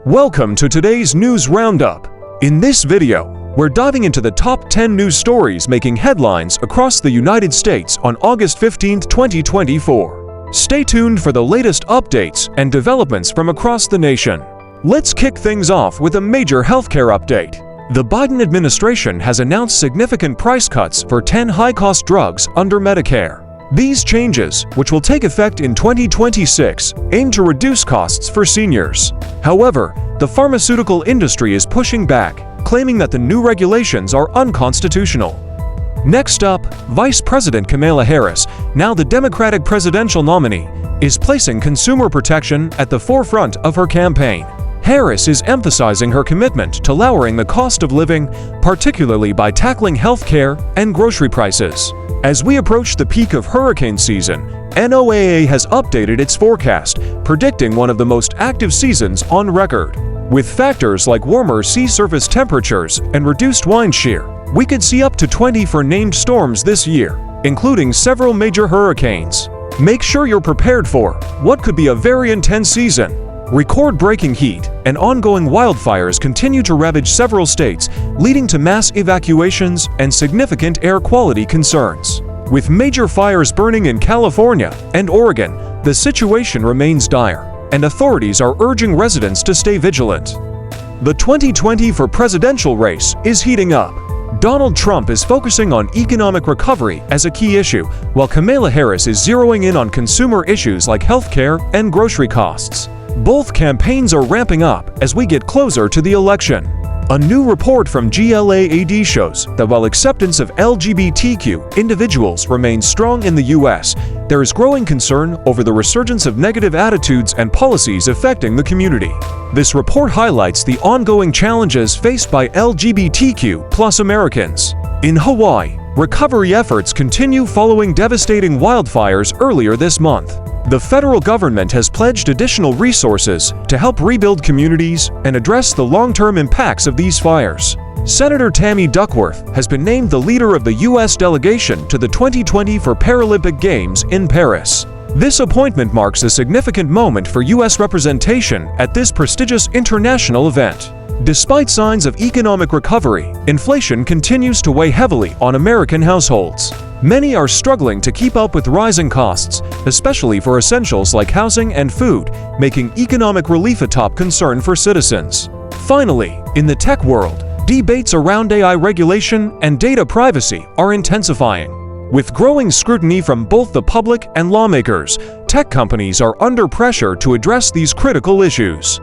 Welcome to today's News Roundup. In this video, we're diving into the top 10 news stories making headlines across the United States on August 15, 2024. Stay tuned for the latest updates and developments from across the nation. Let's kick things off with a major healthcare update. The Biden administration has announced significant price cuts for 10 high-cost drugs under Medicare. These changes, which will take effect in 2026, aim to reduce costs for seniors. However, the pharmaceutical industry is pushing back, claiming that the new regulations are unconstitutional. Next up, Vice President Kamala Harris, now the Democratic presidential nominee, is placing consumer protection at the forefront of her campaign. Harris is emphasizing her commitment to lowering the cost of living, particularly by tackling health care and grocery prices. As we approach the peak of hurricane season, NOAA has updated its forecast, predicting one of the most active seasons on record. With factors like warmer sea surface temperatures and reduced wind shear, we could see up to 20 named storms this year, including several major hurricanes. Make sure you're prepared for what could be a very intense season. Record-breaking heat and ongoing wildfires continue to ravage several states, leading to mass evacuations and significant air quality concerns. With major fires burning in California and Oregon, the situation remains dire, and authorities are urging residents to stay vigilant. The 2024 presidential race is heating up. Donald Trump is focusing on economic recovery as a key issue, while Kamala Harris is zeroing in on consumer issues like healthcare and grocery costs. Both campaigns are ramping up as we get closer to the election. A new report from GLAAD shows that while acceptance of LGBTQ individuals remains strong in the U.S., there is growing concern over the resurgence of negative attitudes and policies affecting the community. This report highlights the ongoing challenges faced by LGBTQ+ Americans. In Hawaii, recovery efforts continue following devastating wildfires earlier this month. The federal government has pledged additional resources to help rebuild communities and address the long-term impacts of these fires. Senator Tammy Duckworth has been named the leader of the U.S. delegation to the 2024 Paralympic Games in Paris. This appointment marks a significant moment for U.S. representation at this prestigious international event. Despite signs of economic recovery, inflation continues to weigh heavily on American households. Many are struggling to keep up with rising costs, especially for essentials like housing and food, making economic relief a top concern for citizens. Finally, in the tech world, debates around AI regulation and data privacy are intensifying. With growing scrutiny from both the public and lawmakers, tech companies are under pressure to address these critical issues.